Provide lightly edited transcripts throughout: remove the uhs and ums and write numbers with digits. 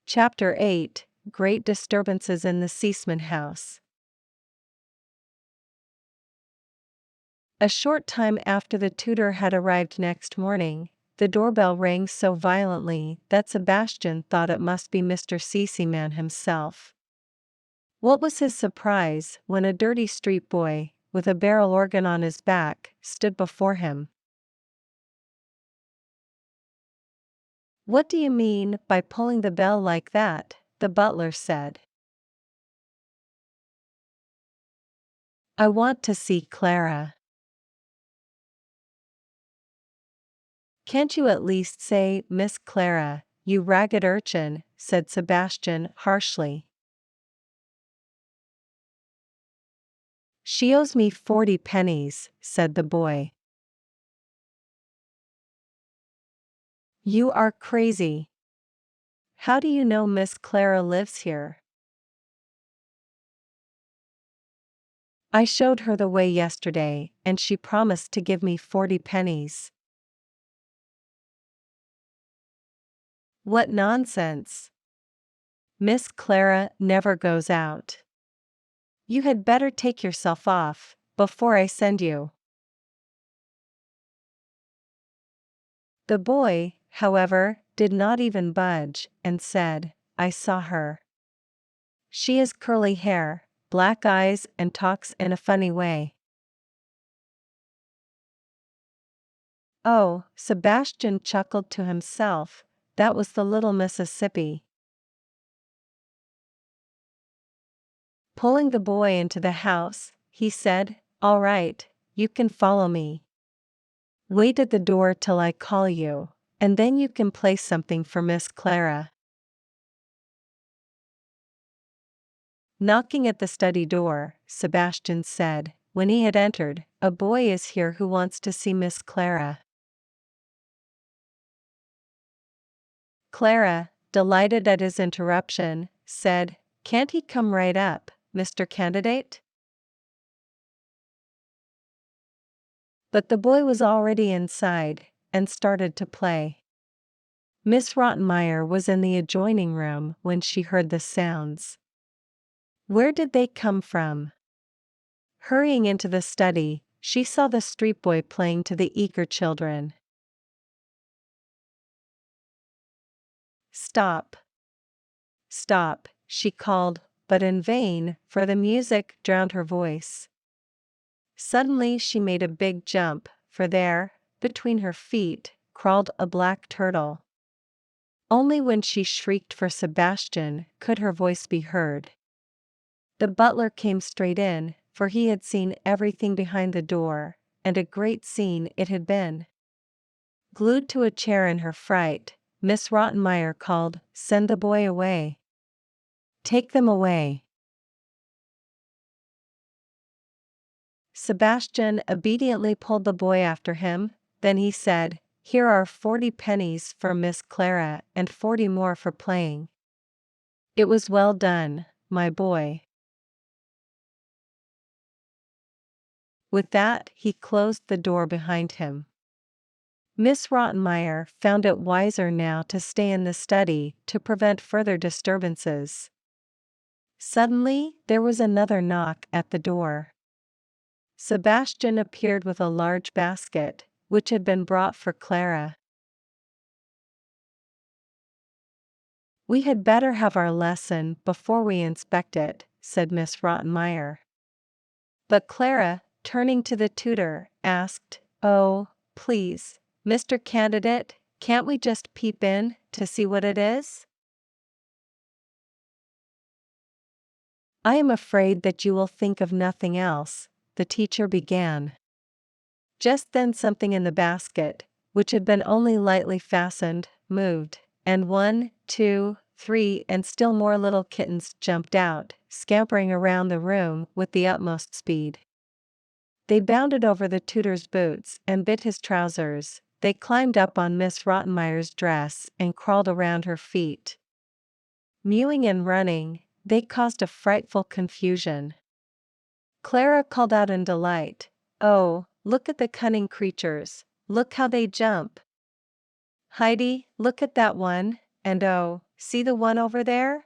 Chapter 8, Great Disturbances in the Seisman House. A short time after the tutor had arrived next morning, the doorbell rang so violently that Sebastian thought it must be Mr. Seisman himself. What was his surprise when a dirty street boy, with a barrel organ on his back, stood before him. "What do you mean by pulling the bell like that?" the butler said. "I want to see Clara." "Can't you at least say Miss Clara, you ragged urchin?" said Sebastian harshly. "She owes me 40 pennies, said the boy. "You are crazy. How do you know Miss Clara lives here?" "I showed her the way yesterday, and she promised to give me 40 pennies. "What nonsense! Miss Clara never goes out. You had better take yourself off, before I send you." The boy, however, did not even budge, and said, "I saw her. She has curly hair, black eyes, and talks in a funny way." Oh, Sebastian chuckled to himself, that was the little Mississippi. Pulling the boy into the house, he said, "All right, you can follow me. Wait at the door till I call you, and then you can play something for Miss Clara." Knocking at the study door, Sebastian said, when he had entered, "A boy is here who wants to see Miss Clara." Clara, delighted at his interruption, said, "Can't he come right up, Mr. Candidate?" But the boy was already inside, and started to play. Miss Rottenmeier was in the adjoining room when she heard the sounds. Where did they come from? Hurrying into the study, she saw the street boy playing to the eager children. "Stop! Stop!" she called, but in vain, for the music drowned her voice. Suddenly she made a big jump, for there, between her feet, crawled a black turtle. Only when she shrieked for Sebastian could her voice be heard. The butler came straight in, for he had seen everything behind the door, and a great scene it had been. Glued to a chair in her fright, Miss Rottenmeier called, "Send the boy away. Take them away." Sebastian obediently pulled the boy after him, then he said, "Here are 40 pennies for Miss Clara and 40 more for playing. It was well done, my boy." With that he closed the door behind him. Miss Rottenmeier found it wiser now to stay in the study to prevent further disturbances. Suddenly there was another knock at the door. Sebastian appeared with a large basket, which had been brought for Clara. "We had better have our lesson before we inspect it," said Miss Rottenmeier. But Clara, turning to the tutor, asked, "Oh, please, Mr. Candidate, can't we just peep in to see what it is?" "I am afraid that you will think of nothing else," the teacher began. Just then something in the basket, which had been only lightly fastened, moved, and 1, 2, 3 and still more little kittens jumped out, scampering around the room with the utmost speed. They bounded over the tutor's boots and bit his trousers, they climbed up on Miss Rottenmeier's dress and crawled around her feet. Mewing and running, they caused a frightful confusion. Clara called out in delight, "Oh, look at the cunning creatures, look how they jump! Heidi, look at that one, and oh, see the one over there?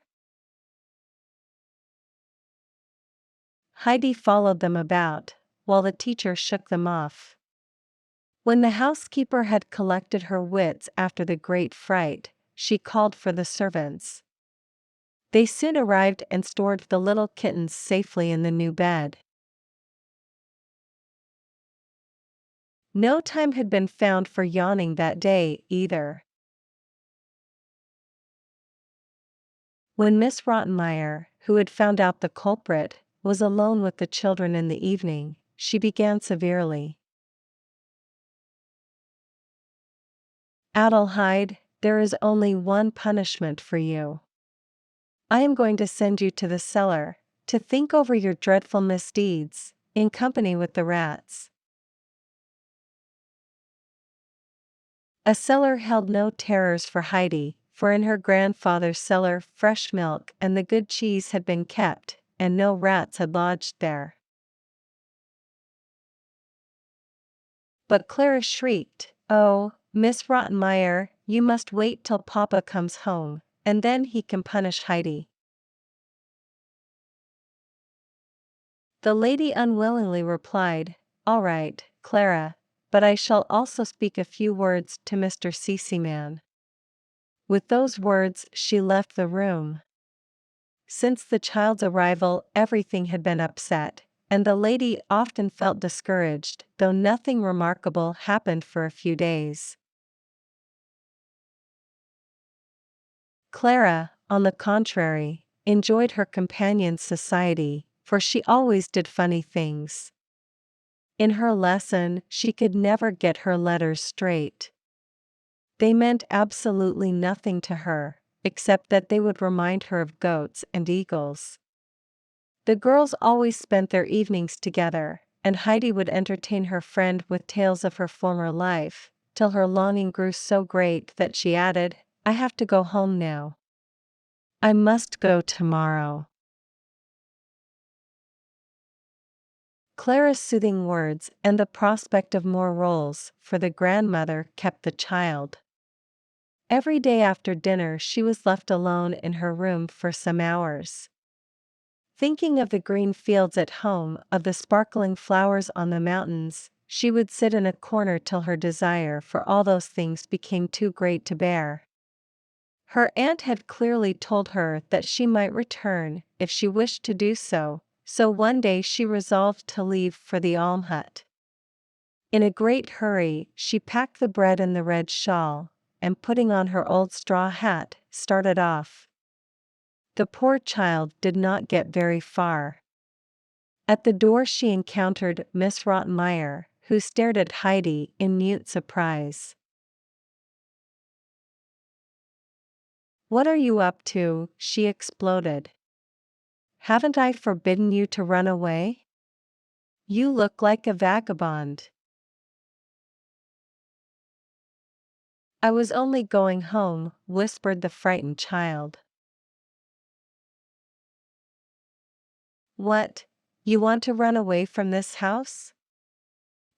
Heidi followed them about, while the teacher shook them off. When the housekeeper had collected her wits after the great fright, she called for the servants. They soon arrived and stored the little kittens safely in the new bed. No time had been found for yawning that day, either. When Miss Rottenmeier, who had found out the culprit, was alone with the children in the evening, she began severely. Adelheid, there is only one punishment for you. I am going to send you to the cellar, to think over your dreadful misdeeds, in company with the rats. A cellar held no terrors for Heidi, for in her grandfather's cellar fresh milk and the good cheese had been kept, and no rats had lodged there. But Clara shrieked, "Oh, Miss Rottenmeier, you must wait till Papa comes home, and then he can punish Heidi." The lady unwillingly replied, "All right, Clara, but I shall also speak a few words to Mr. Cece-man." With those words she left the room. Since the child's arrival everything had been upset, and the lady often felt discouraged, though nothing remarkable happened for a few days. Clara, on the contrary, enjoyed her companion's society, for she always did funny things. In her lesson, she could never get her letters straight. They meant absolutely nothing to her, except that they would remind her of goats and eagles. The girls always spent their evenings together, and Heidi would entertain her friend with tales of her former life, till her longing grew so great that she added, "I have to go home now. I must go tomorrow." Clara's soothing words and the prospect of more roles for the grandmother kept the child. Every day after dinner she was left alone in her room for some hours. Thinking of the green fields at home, of the sparkling flowers on the mountains, she would sit in a corner till her desire for all those things became too great to bear. Her aunt had clearly told her that she might return, if she wished to do so, so one day she resolved to leave for the almhut. In a great hurry, she packed the bread in the red shawl, and putting on her old straw hat, started off. The poor child did not get very far. At the door she encountered Miss Rottenmeier, who stared at Heidi in mute surprise. "What are you up to?" she exploded. "Haven't I forbidden you to run away? You look like a vagabond." "I was only going home," whispered the frightened child. "What? You want to run away from this house?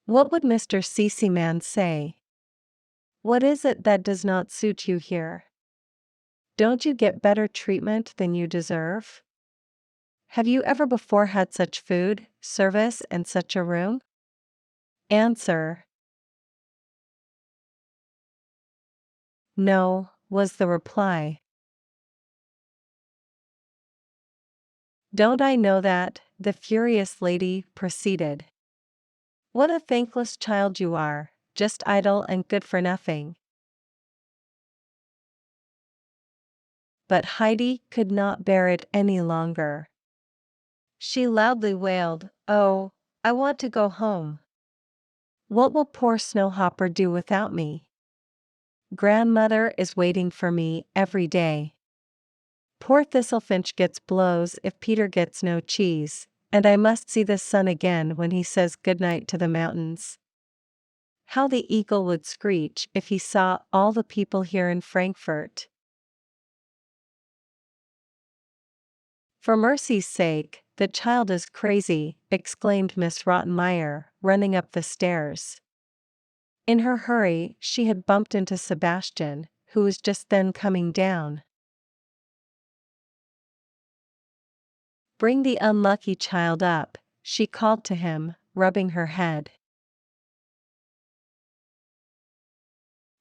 What would Mr. Cece-man say? What is it that does not suit you here? Don't you get better treatment than you deserve? Have you ever before had such food, service, and such a room? Answer." "No," was the reply. "Don't I know that?" the furious lady proceeded. "What a thankless child you are, just idle and good for nothing." But Heidi could not bear it any longer. She loudly wailed, "Oh, I want to go home. What will poor Snowhopper do without me? Grandmother is waiting for me every day. Poor Thistlefinch gets blows if Peter gets no cheese, and I must see the sun again when he says good night to the mountains. How the eagle would screech if he saw all the people here in Frankfurt." "For mercy's sake, the child is crazy," exclaimed Miss Rottenmeier, running up the stairs. In her hurry, she had bumped into Sebastian, who was just then coming down. "Bring the unlucky child up," she called to him, rubbing her head.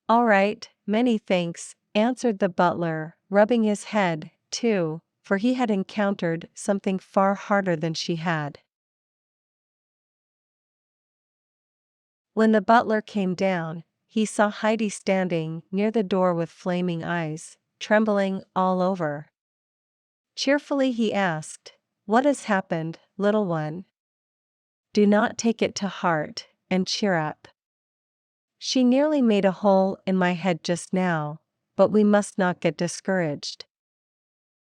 "All right, many thanks," answered the butler, rubbing his head, too, for he had encountered something far harder than she had. When the butler came down, he saw Heidi standing near the door with flaming eyes, trembling all over. Cheerfully he asked, "What has happened, little one? Do not take it to heart, and cheer up. She nearly made a hole in my head just now, but we must not get discouraged."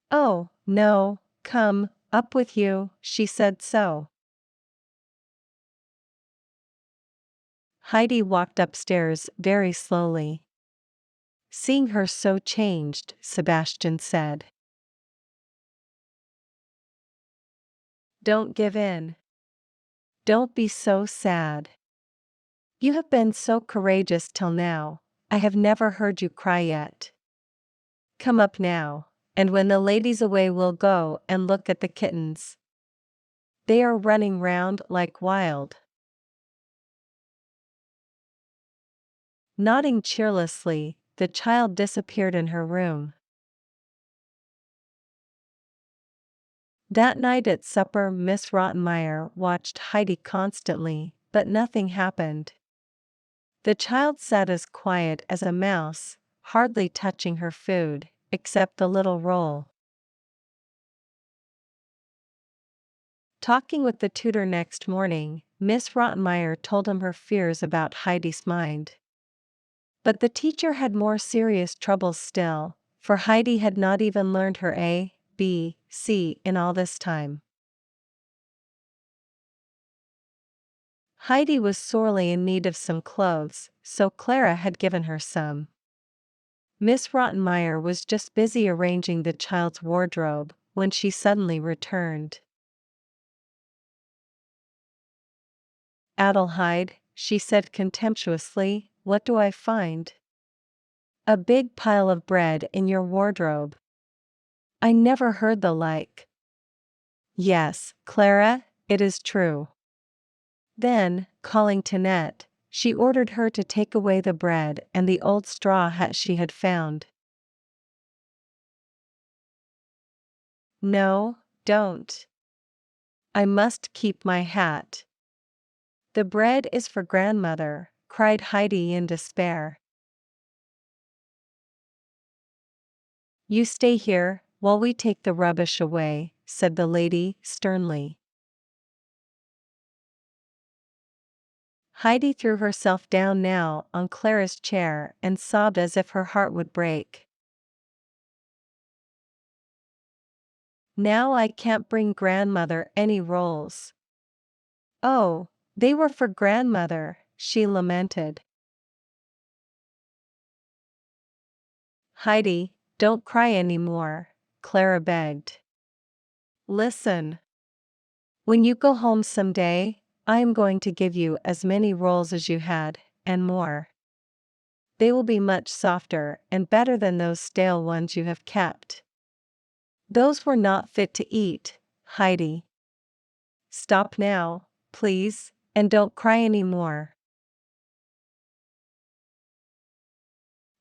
"Oh, no, come, up with you," she said so. Heidi walked upstairs very slowly. Seeing her so changed, Sebastian said, "Don't give in. Don't be so sad. You have been so courageous till now, I have never heard you cry yet. Come up now, and when the lady's away we'll go and look at the kittens. They are running round like wild." Nodding cheerlessly, the child disappeared in her room. That night at supper Miss Rottenmeier watched Heidi constantly, but nothing happened. The child sat as quiet as a mouse, hardly touching her food, except the little roll. Talking with the tutor next morning, Miss Rottenmeier told him her fears about Heidi's mind. But the teacher had more serious troubles still, for Heidi had not even learned her A, B, C in all this time. Heidi was sorely in need of some clothes, so Clara had given her some. Miss Rottenmeier was just busy arranging the child's wardrobe when she suddenly returned. "Adelheid," she said contemptuously, "what do I find? A big pile of bread in your wardrobe. I never heard the like." "Yes, Clara, it is true." Then, calling Tinette, she ordered her to take away the bread and the old straw hat she had found. "No, don't. I must keep my hat. The bread is for grandmother," cried Heidi in despair. "You stay here, while we take the rubbish away," said the lady, sternly. Heidi threw herself down now on Clara's chair and sobbed as if her heart would break. "Now I can't bring grandmother any rolls." "Oh, they were for grandmother," she lamented. "Heidi, don't cry any more," Clara begged. "Listen. When you go home someday, I am going to give you as many rolls as you had, and more. They will be much softer and better than those stale ones you have kept. Those were not fit to eat, Heidi. Stop now, please, and don't cry any more."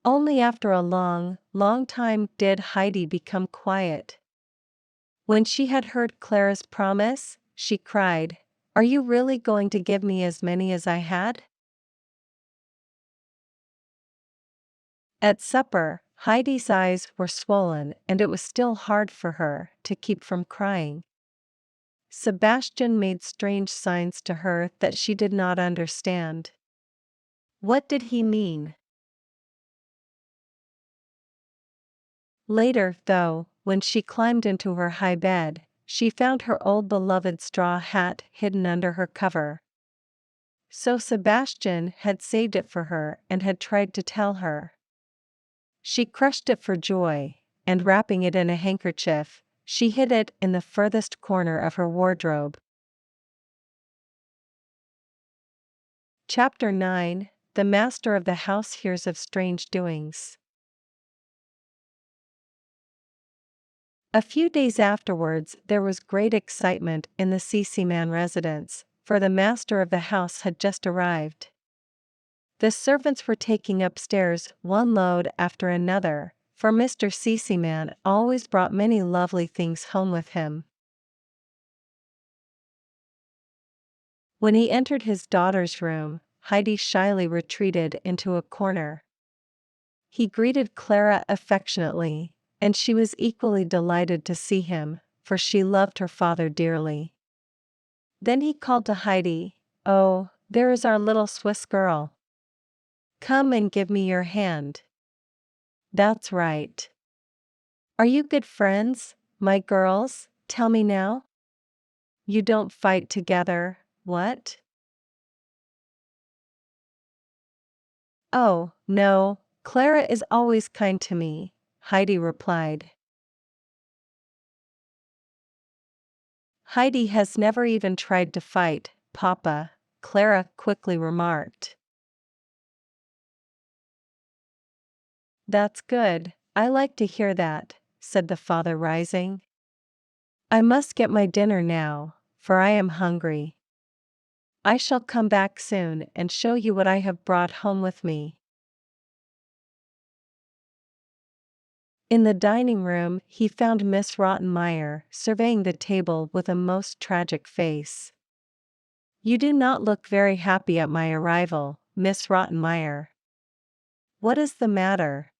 Only after a long, long time did Heidi become quiet. When she had heard Clara's promise, she cried, "Are you really going to give me as many as I had?" At supper, Heidi's eyes were swollen and it was still hard for her to keep from crying. Sebastian made strange signs to her that she did not understand. What did he mean? Later, though, when she climbed into her high bed, she found her old beloved straw hat hidden under her cover. So Sebastian had saved it for her and had tried to tell her. She crushed it for joy, and wrapping it in a handkerchief, she hid it in the furthest corner of her wardrobe. Chapter 9: The master of the house hears of strange doings. A few days afterwards, there was great excitement in the CC Man residence, for the master of the house had just arrived. The servants were taking upstairs one load after another, for Mr. CC Man always brought many lovely things home with him. When he entered his daughter's room, Heidi shyly retreated into a corner. He greeted Clara affectionately, and she was equally delighted to see him, for she loved her father dearly. Then he called to Heidi, "Oh, there is our little Swiss girl. Come and give me your hand." "That's right. Are you good friends, my girls? Tell me now. You don't fight together, what?" "Oh, no, Clara is always kind to me," Heidi replied. "Heidi has never even tried to fight, Papa," Clara quickly remarked. "That's good, I like to hear that," said the father, rising. "I must get my dinner now, for I am hungry. I shall come back soon and show you what I have brought home with me." In the dining room he found Miss Rottenmeier surveying the table with a most tragic face. "You do not look very happy at my arrival, Miss Rottenmeier. What is the matter?"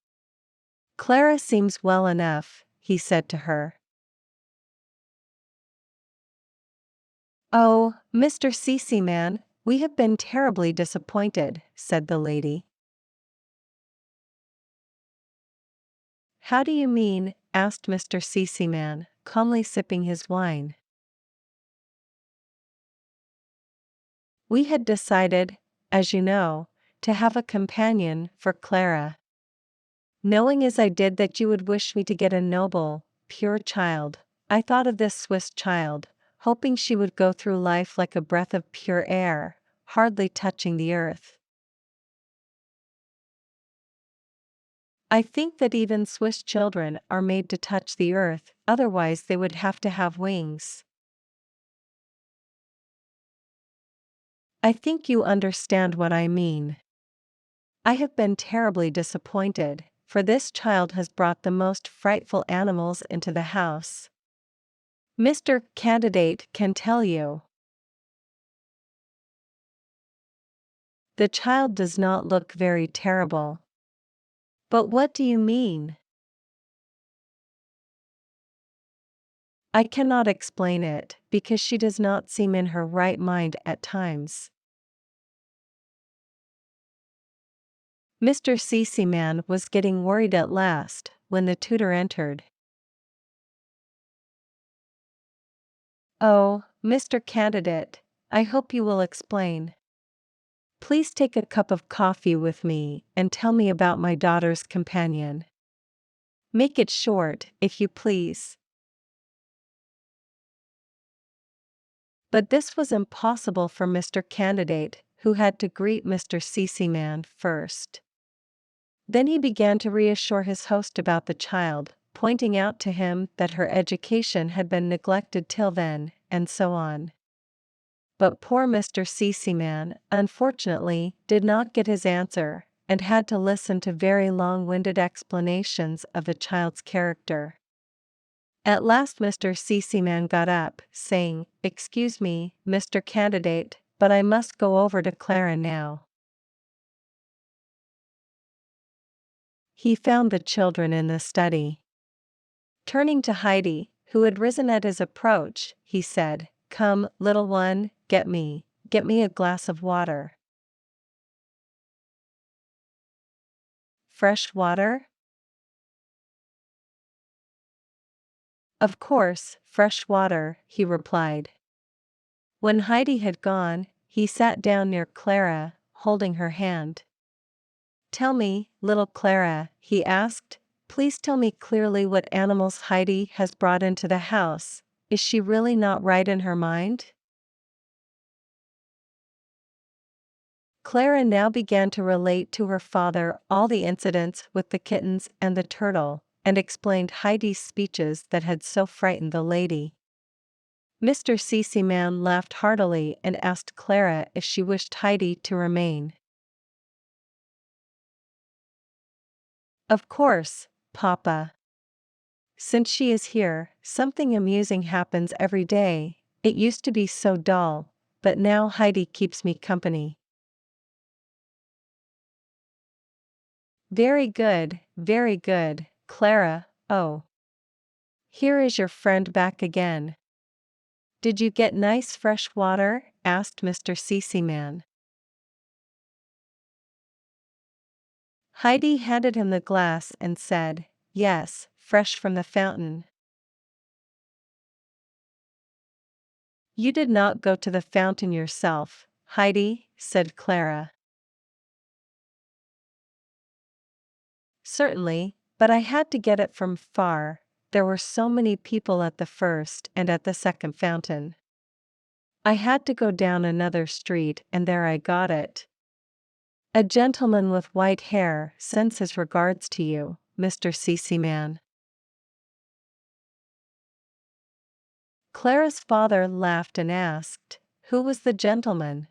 "Clara seems well enough," he said to her. "Oh, Mr. CC Man, we have been terribly disappointed," said the lady. "How do you mean?" asked Mr. CC Man, calmly sipping his wine. "We had decided, as you know, to have a companion for Clara. Knowing as I did that you would wish me to get a noble, pure child, I thought of this Swiss child, hoping she would go through life like a breath of pure air, hardly touching the earth. I think that even Swiss children are made to touch the earth, otherwise they would have to have wings. I think you understand what I mean. I have been terribly disappointed, for this child has brought the most frightful animals into the house. Mr. Candidate can tell you. The child does not look very terrible." "But what do you mean?" "I cannot explain it, because she does not seem in her right mind at times." Mr. CC Man was getting worried at last, when the tutor entered. "Oh, Mr. Candidate, I hope you will explain. Please take a cup of coffee with me and tell me about my daughter's companion. Make it short, if you please." But this was impossible for Mr. Candidate, who had to greet Mr. CC Man first. Then he began to reassure his host about the child, pointing out to him that her education had been neglected till then, and so on. But poor Mr. CC Man, unfortunately, did not get his answer, and had to listen to very long-winded explanations of the child's character. At last Mr. CC Man got up, saying, "Excuse me, Mr. Candidate, but I must go over to Clara now." He found the children in the study. Turning to Heidi, who had risen at his approach, he said, "Come, little one, get me a glass of water." "Fresh water?" "Of course, fresh water," he replied. When Heidi had gone, he sat down near Clara, holding her hand. "Tell me, little Clara," he asked, "please tell me clearly what animals Heidi has brought into the house. Is she really not right in her mind?" Clara now began to relate to her father all the incidents with the kittens and the turtle, and explained Heidi's speeches that had so frightened the lady. Mr. Seaman laughed heartily and asked Clara if she wished Heidi to remain. Of course, Papa. Since she is here, something amusing happens every day. It used to be so dull, but now Heidi keeps me company. Very good, Clara. Oh. Here is your friend back again. Did you get nice fresh water? Asked Mr. Seaman. Heidi handed him the glass and said, Yes, fresh from the fountain. You did not go to the fountain yourself, Heidi, said Clara. Certainly, but I had to get it from far. There were so many people at the first and at the second fountain. I had to go down another street and there I got it. A gentleman with white hair sends his regards to you, Mr. Seaman. Clara's father laughed and asked, Who was the gentleman?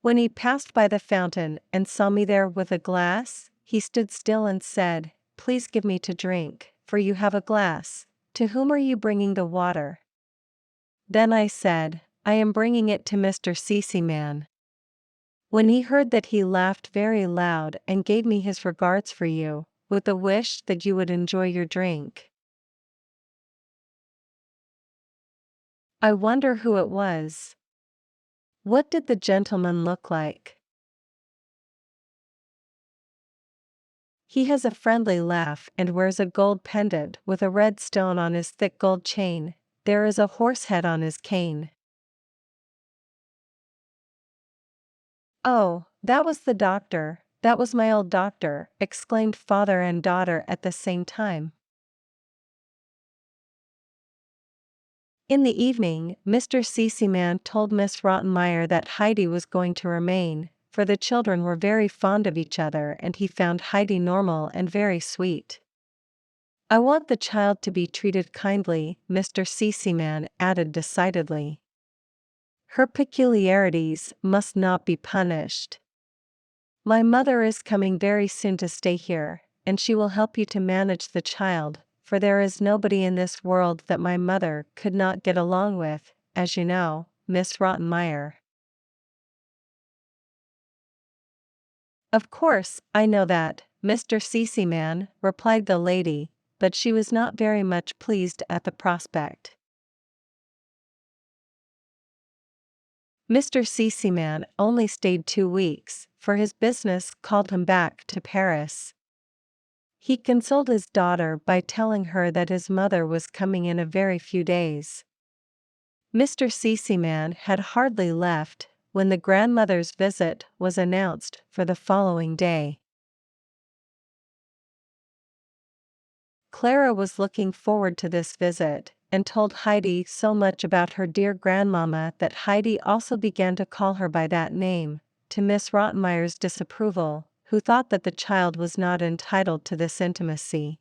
When he passed by the fountain and saw me there with a glass, he stood still and said, Please give me to drink, for you have a glass. To whom are you bringing the water? Then I said, I am bringing it to Mr. Seaman. When he heard that, he laughed very loud and gave me his regards for you, with a wish that you would enjoy your drink. I wonder who it was. What did the gentleman look like? He has a friendly laugh and wears a gold pendant with a red stone on his thick gold chain. There is a horse head on his cane. Oh, that was the doctor. That was my old doctor, exclaimed father and daughter at the same time. In the evening, Mr. Seaman told Miss Rottenmeier that Heidi was going to remain, for the children were very fond of each other and he found Heidi normal and very sweet. I want the child to be treated kindly, Mr. Seaman added decidedly. Her peculiarities must not be punished. My mother is coming very soon to stay here, and she will help you to manage the child, for there is nobody in this world that my mother could not get along with, as you know, Miss Rottenmeier. Of course, I know that, Mr. Seaman, replied the lady, but she was not very much pleased at the prospect. Mr. Seaman only stayed 2 weeks, for his business called him back to Paris. He consoled his daughter by telling her that his mother was coming in a very few days. Mr. Seaman had hardly left when the grandmother's visit was announced for the following day. Clara was looking forward to this visit, and told Heidi so much about her dear grandmama that Heidi also began to call her by that name, to Miss Rottenmeier's disapproval, who thought that the child was not entitled to this intimacy.